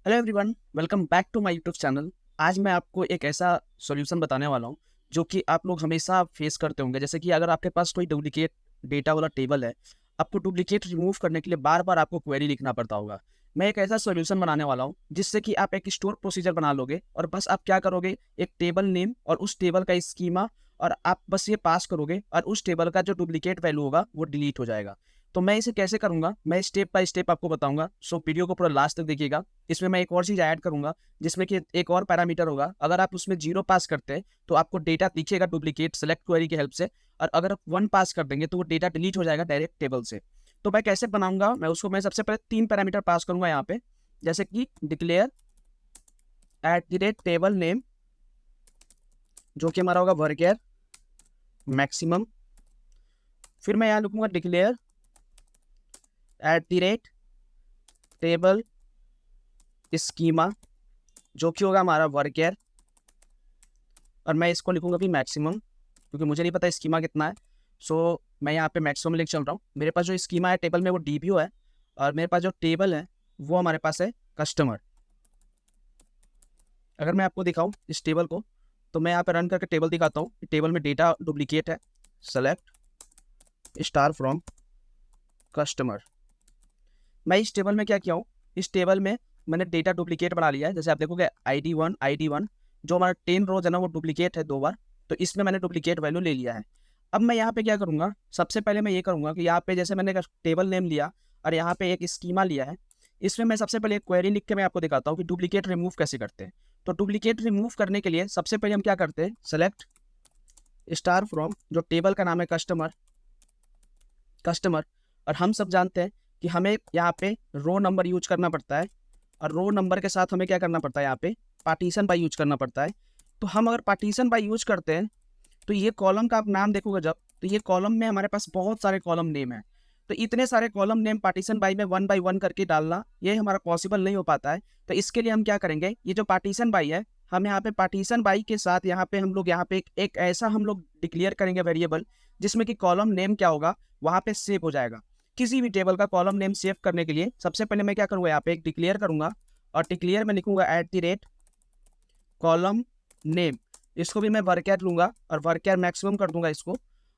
Hello everyone, welcome back to my YouTube channel. आज मैं आपको एक ऐसा सॉल्यूशन बताने वाला हूँ जो कि आप लोग हमेशा फेस करते होंगे। जैसे कि अगर आपके पास कोई डुप्लीकेट डेटा वाला टेबल है, आपको डुप्लीकेट रिमूव करने के लिए बार बार आपको क्वेरी लिखना पड़ता होगा। मैं एक ऐसा सॉल्यूशन बनाने वाला हूँ जिससे कि आप एक स्टोर प्रोसीजर बना लोगे और बस आप क्या करोगे, एक टेबल नेम और उस टेबल का स्कीमा और आप बस ये पास करोगे और उस टेबल का जो डुप्लीकेट वैल्यू होगा वो डिलीट हो जाएगा। तो मैं इसे कैसे करूंगा, मैं स्टेप बाय स्टेप आपको बताऊंगा। सो वीडियो को पूरा लास्ट तक देखिएगा। इसमें मैं एक और चीज़ ऐड करूंगा जिसमें कि एक और पैरामीटर होगा। अगर आप उसमें 0 पास करते हैं तो आपको डेटा दिखेगा डुप्लीकेट सेलेक्ट क्वेरी की हेल्प से, और अगर आप 1 पास कर देंगे तो वो डेटा डिलीट हो जाएगा डायरेक्ट टेबल से। तो मैं कैसे बनाऊंगा, मैं सबसे पहले 3 पैरामीटर पास करूंगा यहाँ पे। जैसे कि डिक्लेयर @टेबल नेम, जो कि हमारा होगा वर्केयर मैक्सिमम। फिर मैं यहाँ लिखूंगा डिक्लेयर @टेबल स्कीमा, जो कि होगा हमारा वर्केयर, और मैं इसको लिखूंगा भी मैक्सिमम क्योंकि मुझे नहीं पता स्कीमा कितना है। सो मैं यहाँ पे मैक्सिमम लिख चल रहा हूँ। मेरे पास जो स्कीमा है टेबल में वो डीबीओ है, और मेरे पास जो टेबल है वो हमारे पास है कस्टमर। अगर मैं आपको दिखाऊँ इस टेबल को, तो मैं यहाँ पे रन करके टेबल दिखाता हूँ। टेबल में डेटा डुप्लीकेट है। Select star from customer. मैं इस टेबल में क्या किया हूँ, इस टेबल में मैंने डेटा डुप्लीकेट बना लिया है। जैसे आप देखोगे ID1 जो हमारा 10 रोज है ना, वो डुप्लीकेट है 2 बार। तो इसमें मैंने डुप्लीकेट वैल्यू ले लिया है। अब मैं यहाँ पे क्या करूँगा, सबसे पहले मैं ये करूँगा कि यहाँ पे जैसे मैंने टेबल नेम लिया और यहाँ पे एक स्कीमा लिया है, इसमें मैं सबसे पहले एक क्वेरी लिख के मैं आपको दिखाता हूँ कि डुप्लीकेट रिमूव कैसे करते हैं। तो डुप्लीकेट रिमूव करने के लिए सबसे पहले हम क्या करते हैं, सेलेक्ट स्टार फ्रॉम जो टेबल का नाम है कस्टमर। और हम सब जानते हैं कि हमें यहाँ पे रो नंबर यूज करना पड़ता है, और रो नंबर के साथ हमें क्या करना पड़ता है, यहाँ पे पार्टीशन बाय यूज करना पड़ता है। तो हम अगर पार्टीशन बाय यूज करते हैं तो ये कॉलम का आप नाम देखोगे जब, तो ये कॉलम में हमारे पास बहुत सारे कॉलम नेम है। तो इतने सारे कॉलम नेम पार्टीशन बाई में 1 बाई 1 करके डालना ये हमारा पॉसिबल नहीं हो पाता है। तो इसके लिए हम क्या करेंगे, ये जो पार्टीशन बाई है, हम यहाँ पे पार्टीशन बाई के साथ यहाँ पे हम लोग यहाँ पे एक ऐसा हम लोग डिक्लेयर करेंगे वेरिएबल, जिसमें कि कॉलम नेम क्या होगा वहाँ पे सेव हो जाएगा। किसी भी टेबल का कॉलम नेम सेव करने के लिए सबसे पहले मैं क्या करूँगा, यहाँ पे एक डिक्लेयर करूँगा, और डिक्लेयर में लिखूंगा कॉलम नेम। इसको भी मैं वर्केयर लूंगा और वर्केयर मैक्सिमम कर दूंगा इसको।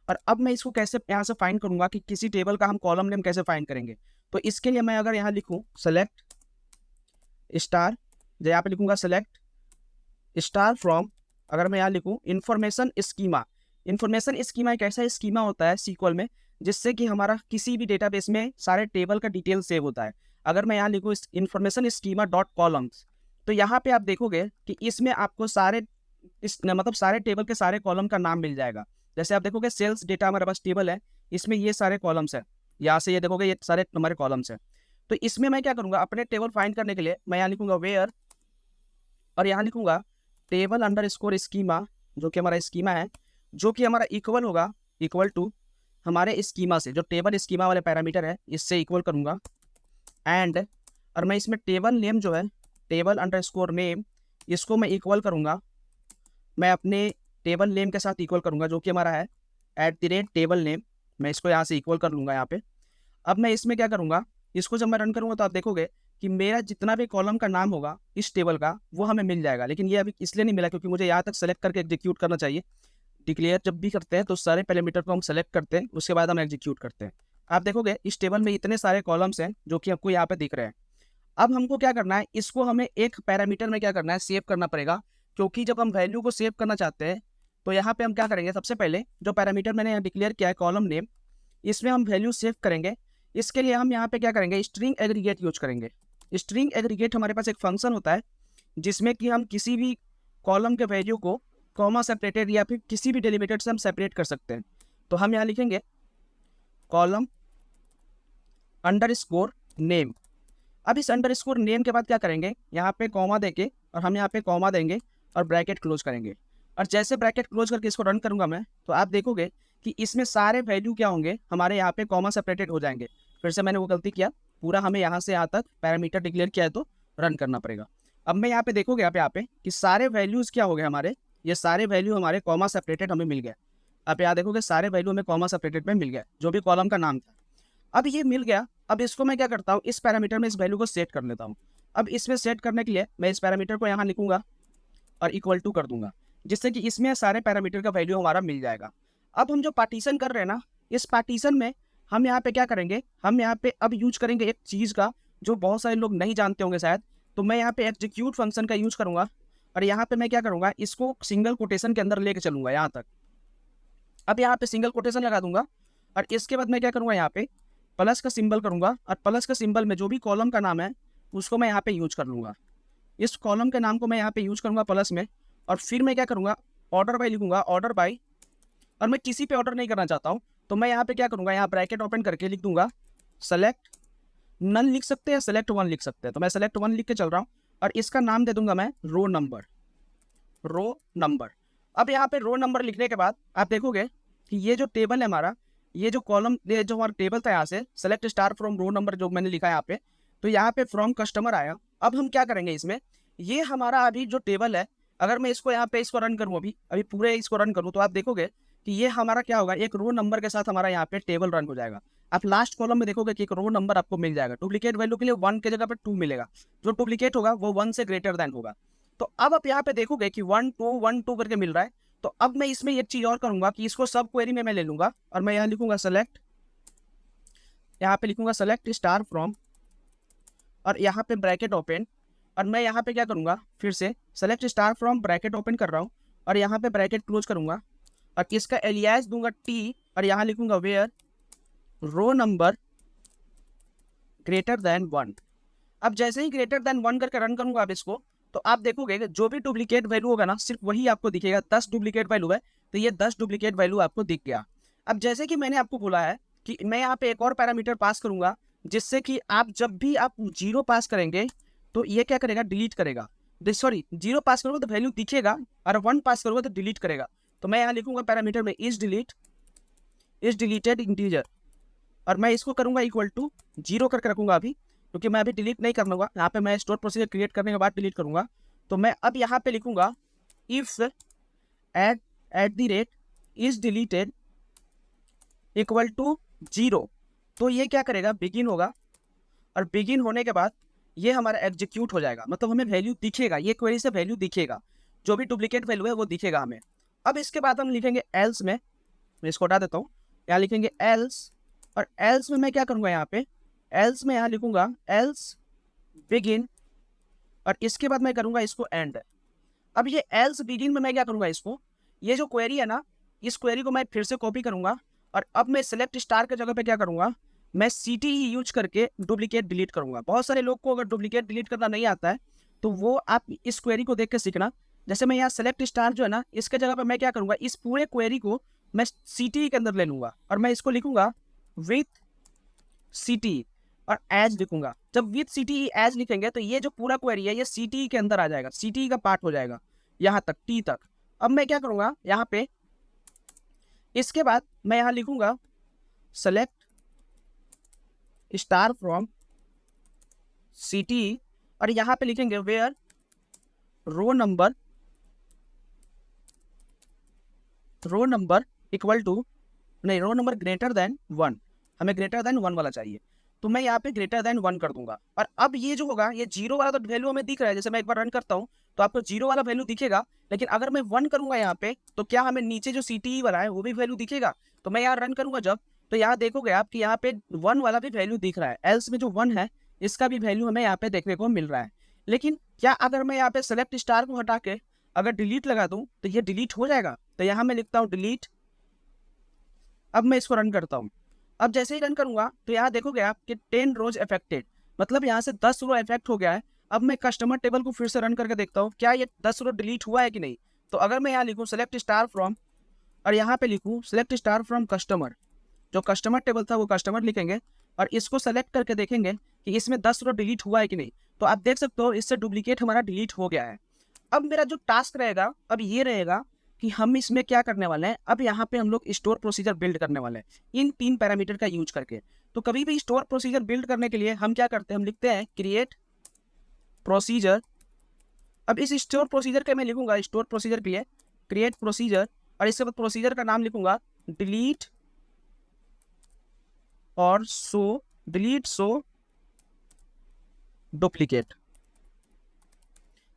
और अब मैं इसको कैसे यहाँ से फाइंड करूंगा कि किसी टेबल का हम कॉलम नेम कैसे फाइंड करेंगे। तो इसके लिए मैं अगर यहाँ लिखूँ सेलेक्ट स्टार, जो यहाँ पे लिखूंगा सेलेक्ट स्टार फ्रॉम, अगर मैं यहाँ लिखूँ इन्फॉर्मेशन स्कीमा। इन्फॉर्मेशन स्कीमा एक ऐसा स्कीमा होता है सीक्वल में जिससे कि हमारा किसी भी डेटाबेस में सारे टेबल का डिटेल सेव होता है। अगर मैं यहाँ लिखूँ इन्फॉर्मेशन स्कीमा डॉट कॉलम्स, तो यहाँ पे आप देखोगे कि इसमें आपको सारे मतलब सारे टेबल के सारे कॉलम का नाम मिल जाएगा। जैसे आप देखोगे सेल्स डेटा हमारे पास टेबल है, इसमें ये सारे कॉलम्स है। यहाँ से ये देखोगे ये सारे हमारे कॉलम्स है। तो इसमें मैं क्या करूँगा, अपने टेबल फाइंड करने के लिए मैं यहाँ लिखूंगा वेयर, और यहाँ लिखूंगा टेबल अंडर स्कोर स्कीमा, जो कि हमारा स्कीमा है, जो कि हमारा इक्वल होगा, इक्वल टू हमारे स्कीमा से, जो टेबल स्कीमा वाले पैरामीटर है इससे इक्वल करूंगा। एंड और मैं इसमें टेबल नेम जो है टेबल अंडर स्कोर नेम, इसको मैं इक्वल करूंगा, मैं अपने टेबल नेम के साथ इक्वल करूंगा, जो कि हमारा है @टेबल नेम। मैं इसको यहाँ से इक्वल कर लूँगा यहाँ पे। अब मैं इसमें क्या करूँगा, इसको जब मैं रन करूँगा तो आप देखोगे कि मेरा जितना भी कॉलम का नाम होगा इस टेबल का वो हमें मिल जाएगा। लेकिन ये अभी इसलिए नहीं मिला क्योंकि मुझे यहाँ तक सेलेक्ट करके एग्जीक्यूट करना चाहिए। डिक्लेयर जब भी करते हैं तो सारे पैरामीटर को हम सेलेक्ट करते हैं, उसके बाद हम एग्जीक्यूट करते हैं। आप देखोगे इस टेबल में इतने सारे कॉलम्स हैं जो कि आपको यहाँ पे दिख रहे हैं। अब हमको क्या करना है, इसको हमें एक पैरामीटर में क्या करना है, सेव करना पड़ेगा। क्योंकि जब हम वैल्यू को सेव करना चाहते हैं तो यहाँ पे हम क्या करेंगे, सबसे पहले जो पैरामीटर मैंने यहाँ डिक्लेयर किया है कॉलम नेम, इसमें हम वैल्यू सेव करेंगे। इसके लिए हम यहाँ पे क्या करेंगे, स्ट्रिंग एग्रीगेट यूज करेंगे। स्ट्रिंग एग्रीगेट हमारे पास एक फंक्शन होता है जिसमें कि हम किसी भी कॉलम के वैल्यू को कॉमा सेपरेटेड या फिर किसी भी डेलिमिटेड से हम सेपरेट कर सकते हैं। तो हम यहाँ लिखेंगे कॉलम अंडर स्कोर नेम। अब इस अंडर स्कोर नेम के बाद क्या करेंगे, यहाँ पे कॉमा देके, और हम यहाँ पे कॉमा देंगे और ब्रैकेट क्लोज करेंगे। और जैसे ब्रैकेट क्लोज करके इसको रन करूंगा मैं, तो आप देखोगे कि इसमें सारे वैल्यू क्या होंगे, हमारे यहाँ पे कॉमा सेपरेटेड हो जाएंगे। फिर से मैंने वो गलती किया, पूरा हमें यहाँ से यहाँ तक पैरामीटर डिक्लेयर किया है तो रन करना पड़ेगा। अब मैं यहाँ पे देखोगे यहाँ पे कि सारे वैल्यूज़ क्या हो गए हमारे, ये सारे वैल्यू हमारे कॉमा सेपरेटेड हमें मिल गया। अब यहाँ देखोगे सारे वैल्यू हमें कॉमा सेपरेटेड में मिल गया, जो भी कॉलम का नाम था। अब ये मिल गया, अब इसको मैं क्या करता हूँ, इस पैरामीटर में इस वैल्यू को सेट कर लेता हूँ। अब इसमें सेट करने के लिए मैं इस पैरामीटर को यहाँ लिखूंगा और इक्वल टू कर दूंगा, जिससे कि इसमें सारे पैरामीटर का वैल्यू हमारा मिल जाएगा। अब हम जो पार्टीशन कर रहे हैं ना, इस पार्टीशन में हम यहाँ पे क्या करेंगे, हम यहाँ पे अब यूज करेंगे एक चीज़ का जो बहुत सारे लोग नहीं जानते होंगे शायद। तो मैं यहाँ पे एग्जीक्यूट फंक्शन का यूज करूँगा और यहाँ पे मैं क्या करूँगा, इसको सिंगल कोटेशन के अंदर लेके चलूँगा यहाँ तक। अब यहाँ पे सिंगल कोटेशन लगा दूंगा और इसके बाद मैं क्या करूँगा, यहाँ पे प्लस का सिंबल करूँगा और प्लस का सिंबल में जो भी कॉलम का नाम है उसको मैं यहाँ पे यूज कर लूँगा। इस कॉलम के नाम को मैं यहाँ पे यूज करूँगा प्लस में, और फिर मैं क्या करूँगा, ऑर्डर बाई लिखूँगा, ऑर्डर बाई। और मैं किसी पे ऑर्डर नहीं करना चाहता हूँ तो मैं यहाँ पे क्या करूँगा, यहाँ ब्रैकेट ओपन करके लिख दूंगा सेलेक्ट, नन लिख सकते हैं, सेलेक्ट वन लिख सकते हैं, तो मैं सेलेक्ट वन लिख के चल रहा हूँ और इसका नाम दे दूंगा मैं रो नंबर, रो नंबर। अब यहाँ पे रो नंबर लिखने के बाद आप देखोगे कि ये जो टेबल है हमारा, ये जो कॉलम, ये जो हमारा टेबल था यहाँ से select star from row number जो मैंने लिखा है यहाँ पे, तो यहाँ पे फ्रॉम कस्टमर आया। अब हम क्या करेंगे, इसमें ये हमारा अभी जो टेबल है, अगर मैं इसको यहाँ पे इसको रन करूँ, अभी पूरे इसको रन करूँ, तो आप देखोगे कि ये हमारा क्या होगा, एक रो नंबर के साथ हमारा यहाँ पे टेबल रन हो जाएगा। आप लास्ट कॉलम में देखोगे कि एक रो नंबर आपको मिल जाएगा। डुप्लीकेट वैल्यू के लिए 1 के जगह पे 2 मिलेगा, जो डुप्लीकेट होगा वो 1 से ग्रेटर देन होगा। तो अब आप यहाँ पे देखोगे कि 1 2 1 2 करके मिल रहा है। तो अब मैं इसमें एक चीज और करूंगा कि इसको सब क्वेरी में मैं ले लूंगा और मैं यहाँ लिखूंगा सेलेक्ट, यहाँ पे लिखूंगा सेलेक्ट स्टार फ्रॉम और यहाँ पे ब्रैकेट ओपन, और मैं यहाँ पे क्या करूंगा, फिर से select star from bracket open कर रहा हूँ और यहाँ पे ब्रैकेट क्लोज करूंगा और इसका एलियास दूंगा टी और यहाँ लिखूंगा where row number greater than 1। अब जैसे ही ग्रेटर देन 1 करके रन करूंगा अब इसको, तो आप देखोगे कि जो भी डुप्लीकेट वैल्यू होगा ना, सिर्फ वही आपको दिखेगा। 10 डुप्लीकेट वैल्यू है तो ये 10 डुप्लीकेट वैल्यू आपको दिख गया। अब जैसे कि मैंने आपको बोला है कि मैं यहाँ पे एक और पैरामीटर पास करूंगा, जिससे कि आप जब भी आप 0 पास करेंगे तो ये क्या करेगा, डिलीट करेगा। सॉरी, 0 पास करोगे तो वैल्यू दिखेगा और 1 पास करोगे तो डिलीट करेगा। तो मैं यहाँ लिखूंगा पैरामीटर में इज डिलीटेड इंटीजर और मैं इसको करूंगा इक्वल टू 0 करके रखूंगा अभी, क्योंकि मैं अभी डिलीट नहीं करूंगा। यहाँ पे मैं स्टोर प्रोसीजर क्रिएट करने के बाद डिलीट करूंगा। तो मैं अब यहाँ पे लिखूंगा if at the rate is deleted equal to 0। तो ये क्या करेगा, बिगिन होगा और बिगिन होने के बाद ये हमारा एग्जीक्यूट हो जाएगा, मतलब हमें वैल्यू दिखेगा, ये क्वेरी से वैल्यू दिखेगा, जो भी डुप्लीकेट वैल्यू है वो दिखेगा हमें। अब इसके बाद हम लिखेंगे एल्स में, मैं इसको हटा देता हूँ, यहाँ लिखेंगे एल्स और एल्स में मैं क्या करूँगा, यहाँ पे एल्स में यहाँ लिखूंगा एल्स बिगिन और इसके बाद मैं करूँगा इसको एंड। अब ये एल्स बिगिन में मैं क्या करूँगा, इसको ये जो क्वेरी है ना, इस क्वेरी को मैं फिर से कॉपी करूँगा और अब मैं सेलेक्ट स्टार के जगह पे क्या करूँगा, मैं CT ही यूज करके डुप्लीकेट डिलीट करूँगा। बहुत सारे लोग को अगर डुप्लीकेट डिलीट करना नहीं आता है तो वो आप इस क्वेरी को देख के सीखना। जैसे मैं यहाँ सेलेक्ट स्टार जो है ना, इसके जगह पर मैं क्या करूँगा, इस पूरे क्वेरी को मैं CT के अंदर ले लूँगा और मैं इसको लिखूँगा विथ CT और एज लिखूंगा। जब विथ CT एज लिखेंगे तो ये जो पूरा क्वेरी है ये CT के अंदर आ जाएगा, CT का पार्ट हो जाएगा यहाँ तक, T तक। अब मैं क्या करूँगा यहाँ पे, इसके बाद मैं यहाँ लिखूंगा सेलेक्ट स्टार फ्रॉम CT और यहाँ पे लिखेंगे where row number equal to, नहीं, रो नंबर ग्रेटर देन 1, हमें ग्रेटर देन 1 वाला चाहिए। तो मैं यहाँ पे ग्रेटर देन 1 कर दूंगा और अब ये जो होगा, ये 0 वाला तो वैल्यू हमें दिख रहा है। जैसे मैं एक बार रन करता हूँ तो आपको 0 वाला वैल्यू दिखेगा, लेकिन अगर मैं 1 करूंगा यहाँ पे तो क्या हमें नीचे जो CT वाला है वो भी वैल्यू दिखेगा। तो मैं यहाँ रन करूंगा जब, तो यहाँ देखोगे आप कि यहाँ पे 1 वाला भी वैल्यू दिख रहा है, एल्स में जो 1 है इसका भी वैल्यू हमें यहाँ पे देखने को मिल रहा है। लेकिन क्या अगर मैं यहाँ पे सेलेक्ट स्टार को हटा के अगर डिलीट लगा दूं तो ये डिलीट हो जाएगा। तो यहाँ मैं लिखता हूँ डिलीट। अब मैं इसको रन करता हूँ। अब जैसे ही रन करूंगा तो यहाँ देखोगे आप कि 10 रोज अफेक्टेड, मतलब यहाँ से 10 रो इफेक्ट हो गया है। अब मैं कस्टमर टेबल को फिर से रन करके देखता हूँ क्या ये 10 रो डिलीट हुआ है कि नहीं। तो अगर मैं यहाँ लिखूँ सेलेक्ट स्टार फ्रॉम और यहाँ पे लिखूँ सेलेक्ट स्टार फ्रॉम कस्टमर, जो कस्टमर टेबल था वो कस्टमर लिखेंगे और इसको सेलेक्ट करके देखेंगे कि इसमें 10 रो डिलीट हुआ है कि नहीं। तो आप देख सकते हो इससे डुप्लीकेट हमारा डिलीट हो गया है। अब मेरा जो टास्क रहेगा अब ये रहेगा कि हम इसमें क्या करने वाले हैं, अब यहाँ पे हम लोग स्टोर प्रोसीजर बिल्ड करने वाले हैं इन 3 पैरामीटर का यूज करके। तो कभी भी स्टोर प्रोसीजर बिल्ड करने के लिए हम क्या करते हैं, हम लिखते हैं क्रिएट प्रोसीजर। अब इस स्टोर प्रोसीजर के मैं लिखूंगा, स्टोर प्रोसीजर के लिए क्रिएट प्रोसीजर और इसके बाद प्रोसीजर का नाम लिखूंगा डिलीट और शो डुप्लीकेट।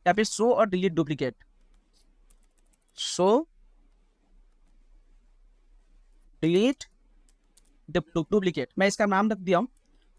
यहाँ पे शो और delete duplicate, show delete duplicate, मैं इसका नाम रख दिया हूँ।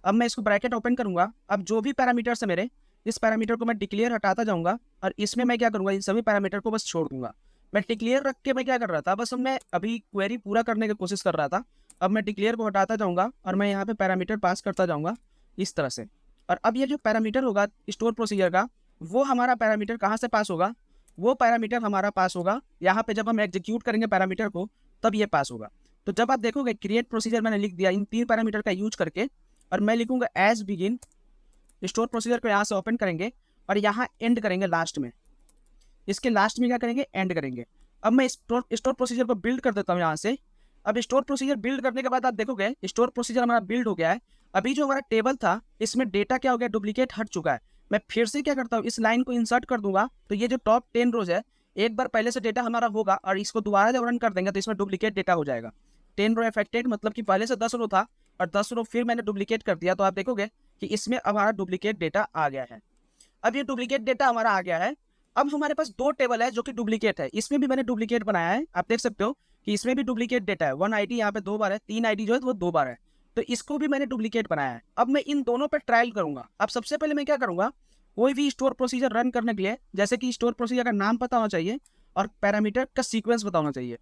अब मैं इसको ब्रैकेट ओपन करूंगा। अब जो भी पैरामीटर्स है मेरे, इस पैरामीटर को मैं डिक्लेयर हटाता जाऊंगा और इसमें मैं क्या करूंगा, इन सभी पैरामीटर को बस छोड़ दूंगा। मैं डिक्लेयर रख के मैं क्या कर रहा था, बस मैं अभी क्वेरी पूरा करने की कोशिश कर रहा था। अब मैं डिक्लेयर को हटाता जाऊंगा और मैं यहाँ पे पैरामीटर पास करता जाऊंगा इस तरह से। और अब ये जो पैरामीटर होगा स्टोर प्रोसीजर का, वो हमारा पैरामीटर कहाँ से पास होगा, वो पैरामीटर हमारा पास होगा यहाँ पे जब हम एग्जीक्यूट करेंगे पैरामीटर को, तब ये पास होगा। तो जब आप देखोगे क्रिएट प्रोसीजर मैंने लिख दिया इन 3 पैरामीटर का यूज करके, और मैं लिखूंगा एज बिगिन, स्टोर प्रोसीजर को यहाँ से ओपन करेंगे और यहाँ एंड करेंगे लास्ट में, इसके लास्ट में क्या करेंगे, एंड करेंगे। अब मैं स्टोर प्रोसीजर को बिल्ड कर देता हूँ यहाँ से। अब स्टोर प्रोसीजर बिल्ड करने के बाद आप देखोगे स्टोर प्रोसीजर हमारा बिल्ड हो गया है। अभी जो हमारा टेबल था इसमें डेटा क्या हो गया, डुप्लीकेट हट चुका है। मैं फिर से क्या करता हूँ, इस लाइन को इंसर्ट कर दूंगा, तो ये जो टॉप 10 रोज है, एक बार पहले से डेटा हमारा होगा और इसको दोबारा जब रन कर देंगे तो इसमें डुप्लीकेट डेटा हो जाएगा। 10 रो अफेक्टेड, मतलब कि पहले से 10 रो था और 10 रो फिर मैंने डुप्लीकेट कर दिया, तो आप देखोगे कि इसमें हमारा डुप्लीकेट डेटा आ गया है। अब ये डुप्लीकेट डेटा हमारा आ गया है। अब हमारे पास 2 टेबल है जो कि डुप्लीकेट है, इसमें भी मैंने डुप्लीकेट बनाया है। आप देख सकते हो कि इसमें भी डुप्लीकेट डेटा है। 1 आईडी यहाँ पे 2 बार है, 3 आईडी जो है वो 2 बार है, तो इसको भी मैंने डुप्लीकेट बनाया है। अब मैं इन दोनों पे ट्रायल करूंगा। अब सबसे पहले मैं क्या करूंगा, कोई भी स्टोर प्रोसीजर रन करने के लिए, जैसे कि स्टोर प्रोसीजर का नाम पता होना चाहिए और पैरामीटर का सीक्वेंस पता होना चाहिए।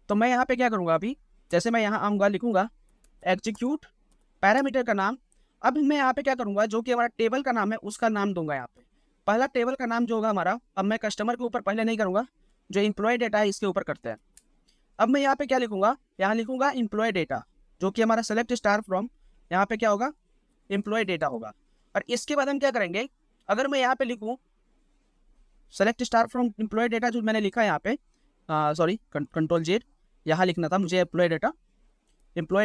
तो मैं यहाँ पे क्या करूंगा, अभी जैसे मैं यहाँ आऊँगा, लिखूंगा एग्जीक्यूट पैरामीटर का नाम। अब मैं यहाँ पे क्या करूंगा, जो कि हमारा टेबल का नाम है उसका नाम दूंगा यहाँ पे। पहला टेबल का नाम जो होगा हमारा, अब मैं कस्टमर के ऊपर पहले नहीं करूंगा, जो एम्प्लॉय डेटा है इसके ऊपर करते हैं। अब मैं यहाँ पे क्या लिखूंगा, यहाँ लिखूंगा एम्प्लॉय डेटा, जो कि हमारा सेलेक्ट स्टार फ्रॉम, यहाँ पे क्या होगा, एम्प्लॉय डेटा होगा। और इसके बाद हम क्या करेंगे, अगर मैं यहाँ पे लिखूँ select star from employ data, जो मैंने लिखा है यहाँ पे, सॉरी कंट्रोल जेड, यहाँ लिखना था मुझे एम्प्लॉय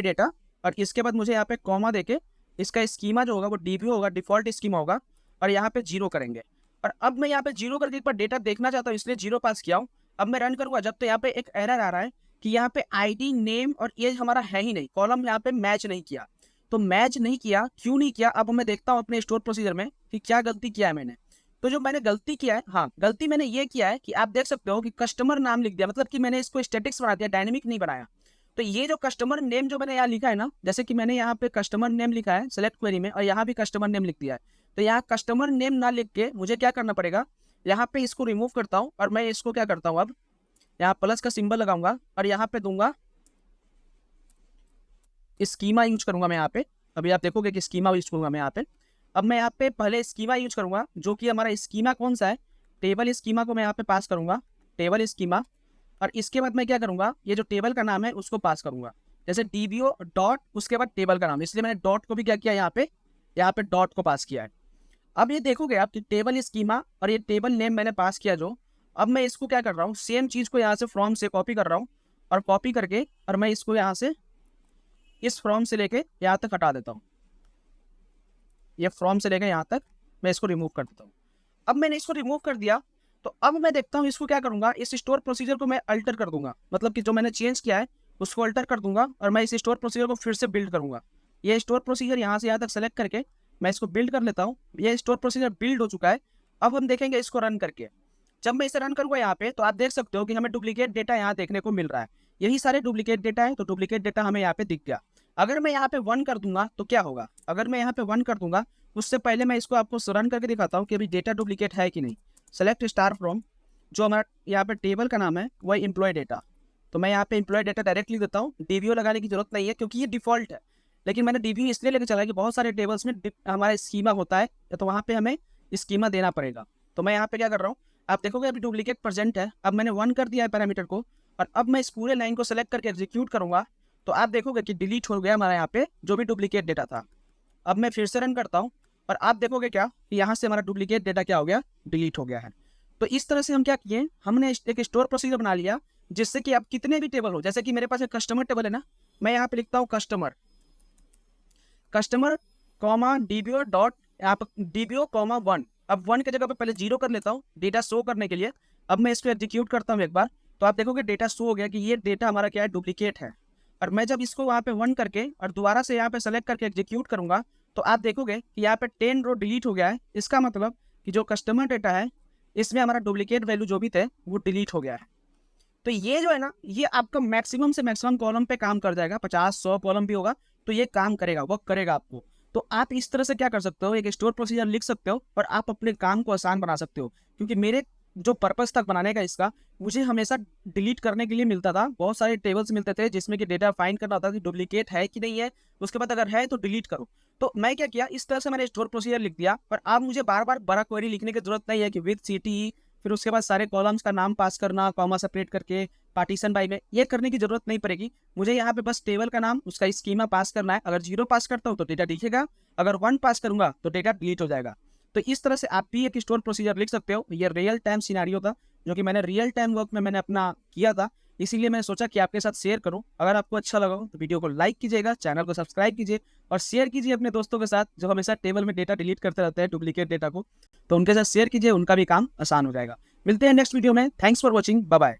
डेटा। और इसके बाद मुझे यहाँ पे कॉमा देके इसका स्कीमा जो होगा वो डीबीओ होगा, डिफॉल्ट स्कीमा होगा, और यहाँ पे 0 करेंगे। और अब मैं यहाँ पे 0 करके एक बार डेटा देखना चाहता हूँ, इसलिए 0 पास किया हूँ। अब मैं रन करूँगा जब, तो यहाँ पे एक एरर आ रहा है कि यहाँ पे आईडी नेम और एज हमारा है ही नहीं, कॉलम यहाँ पे मैच नहीं किया। तो मैच नहीं किया, क्यों नहीं किया, अब मैं देखता हूँ अपने स्टोर प्रोसीजर में कि क्या गलती किया है मैंने। तो जो मैंने गलती किया है, हाँ गलती मैंने ये किया है कि आप देख सकते हो कि कस्टमर नाम लिख दिया, मतलब कि मैंने इसको स्टैटिक्स बना दिया, डायनेमिक नहीं बनाया। तो ये जो कस्टमर नेम जो मैंने यहाँ लिखा है ना, जैसे कि मैंने यहाँ पे कस्टमर नेम लिखा है सेलेक्ट क्वेरी में, और यहाँ भी कस्टमर नेम लिख दिया है, तो यहाँ कस्टमर नेम ना लिख के मुझे क्या करना पड़ेगा, यहाँ पे इसको रिमूव करता हूँ और मैं इसको क्या करता हूँ, अब यहाँ प्लस का सिंबल लगाऊंगा और यहाँ पे दूंगा स्कीमा यूज करूंगा मैं यहाँ पे। अभी आप देखोगे कि स्कीमा यूज करूंगा मैं यहाँ पे। अब मैं यहाँ पे पहले स्कीमा यूज करूंगा, जो कि हमारा स्कीमा कौन सा है, टेबल स्कीमा को मैं यहाँ पे पास करूंगा, टेबल स्कीमा। और इसके बाद मैं क्या करूंगा, ये जो टेबल का नाम है उसको पास करूंगा, जैसे डीबीओ डॉट, उसके बाद टेबल का नाम, इसलिए मैंने डॉट को भी क्या किया, यहाँ पे डॉट को पास किया है। अब ये देखोगे आप कि टेबल स्कीमा और ये टेबल नेम मैंने पास किया जो, अब मैं इसको क्या कर रहा हूँ, सेम चीज़ को यहाँ से फ्रॉम से कॉपी कर रहा हूँ, और कॉपी करके और मैं इसको यहाँ से इस फ्रॉम से लेके यहाँ तक हटा देता हूँ, ये फ्रॉम से लेकर यहाँ तक मैं इसको रिमूव कर देता हूँ। अब मैंने इसको रिमूव कर दिया, तो अब मैं देखता हूँ इसको क्या करूँगा, इस स्टोर प्रोसीजर को मैं अल्टर कर दूंगा, मतलब कि जो मैंने चेंज किया है उसको अल्टर कर दूंगा और मैं इस स्टोर प्रोसीजर को फिर से बिल्ड करूँगा। ये स्टोर प्रोसीजर यहाँ से यहाँ तक सेलेक्ट करके मैं इसको बिल्ड कर लेता हूँ। ये स्टोर प्रोसीजर बिल्ड हो चुका है। अब हम देखेंगे इसको रन करके। जब मैं इसे रन करूँगा यहाँ पे, तो आप देख सकते हो कि हमें डुप्लीकेट डेटा यहाँ देखने को मिल रहा है, यही सारे डुप्लीकेट डेटा है, तो डुप्लीकेट डेटा हमें यहाँ पे दिख गया। अगर मैं यहाँ पे 1 कर दूंगा तो क्या होगा, अगर मैं यहाँ पे 1 कर दूंगा, उससे पहले मैं इसको आपको रन करके दिखाता हूँ कि अभी डेटा डुप्लीकेट है कि नहीं। सेलेक्ट स्टार फ्रॉम, जो हमारा यहाँ पे टेबल का नाम है वही एम्प्लॉय डेटा, तो मैं यहाँ पे एम्प्लॉय डेटा डायरेक्टली देता हूँ, डीबीओ लगाने की जरूरत नहीं है क्योंकि ये डिफॉल्ट है। लेकिन मैंने डीबीओ इसलिए लेकर चला कि बहुत सारे टेबल्स में हमारा स्कीमा होता है, तो वहाँ पे हमें स्कीमा देना पड़ेगा। तो मैं यहाँ पे क्या कर रहा हूँ, आप देखोगे अभी डुप्लीकेट प्रेजेंट है। अब मैंने 1 कर दिया है पैरामीटर को, और अब मैं इस पूरे लाइन को सेलेक्ट करके एग्जीक्यूट करूँगा, तो आप देखोगे कि डिलीट हो गया हमारा यहाँ पे जो भी डुप्लीकेट डेटा था। अब मैं फिर से रन करता हूँ और आप देखोगे क्या कि यहाँ से हमारा डुप्लीकेट डेटा क्या हो गया, डिलीट हो गया है। तो इस तरह से हम क्या किए, हमने एक स्टोर प्रोसीजर बना लिया जिससे कि आप कितने भी टेबल हो, जैसे कि मेरे पास एक कस्टमर टेबल है ना, मैं यहाँ पे लिखता हूँ कस्टमर कॉमा डीबीओ डॉट, यहाँ पर डीबीओ कॉमा 1। अब 1 की जगह पे पहले 0 कर लेता हूँ डेटा शो करने के लिए। अब मैं इसको एग्जीक्यूट करता हूँ एक बार, तो आप देखोगे डेटा शो हो गया कि ये डेटा हमारा क्या है, डुप्लीकेट है। और मैं जब इसको वहाँ पे 1 करके और दोबारा से यहाँ पे सेलेक्ट करके एग्जीक्यूट करूँगा, तो आप देखोगे कि यहाँ पे 10 रो डिलीट हो गया है। इसका मतलब कि जो कस्टमर डेटा है इसमें हमारा डुप्लीकेट वैल्यू जो भी थे वो डिलीट हो गया है। तो ये जो है ना, ये आपका मैक्सिमम से मैक्सिमम कॉलम पे काम कर जाएगा। 50-100 कॉलम भी होगा तो ये काम करेगा, वर्क करेगा आपको। तो आप इस तरह से क्या कर सकते हो, एक स्टोर प्रोसीजर लिख सकते हो और आप अपने काम को आसान बना सकते हो। क्योंकि मेरे जो पर्पस तक बनाने का इसका, मुझे हमेशा डिलीट करने के लिए मिलता था, बहुत सारे टेबल्स मिलते थे जिसमें कि डेटा फाइंड करना होता था कि डुप्लीकेट है कि नहीं है, उसके बाद अगर है तो डिलीट करो। तो मैं क्या किया, इस तरह से मैंने स्टोर प्रोसीजर लिख दिया। और अब मुझे बार बार बड़ा क्वेरी लिखने की जरूरत नहीं है कि विद सिटी, फिर उसके बाद सारे कॉलम्स का नाम पास करना, कॉमा सेपरेट करके पार्टीशन बाई में, ये करने की जरूरत नहीं पड़ेगी। मुझे यहाँ पे बस टेबल का नाम, उसका स्कीमा पास करना है। अगर 0 पास करता हूँ तो डेटा दिखेगा, अगर 1 पास करूंगा तो डेटा डिलीट हो जाएगा। तो इस तरह से आप भी एक स्टोर प्रोसीजर लिख सकते हो। ये रियल टाइम सिनारियो था जो कि मैंने रियल टाइम वर्क में मैंने अपना किया था, इसीलिए मैंने सोचा कि आपके साथ शेयर करूं। अगर आपको अच्छा लगा हो तो वीडियो को लाइक कीजिएगा, चैनल को सब्सक्राइब कीजिए और शेयर कीजिए अपने दोस्तों के साथ जो हमेशा टेबल में डेटा डिलीट करते रहते हैं, डुप्लीकेट डेटा को। तो उनके साथ शेयर कीजिए, उनका भी काम आसान हो जाएगा। मिलते हैं नेक्स्ट वीडियो में। Thanks for watching, bye bye.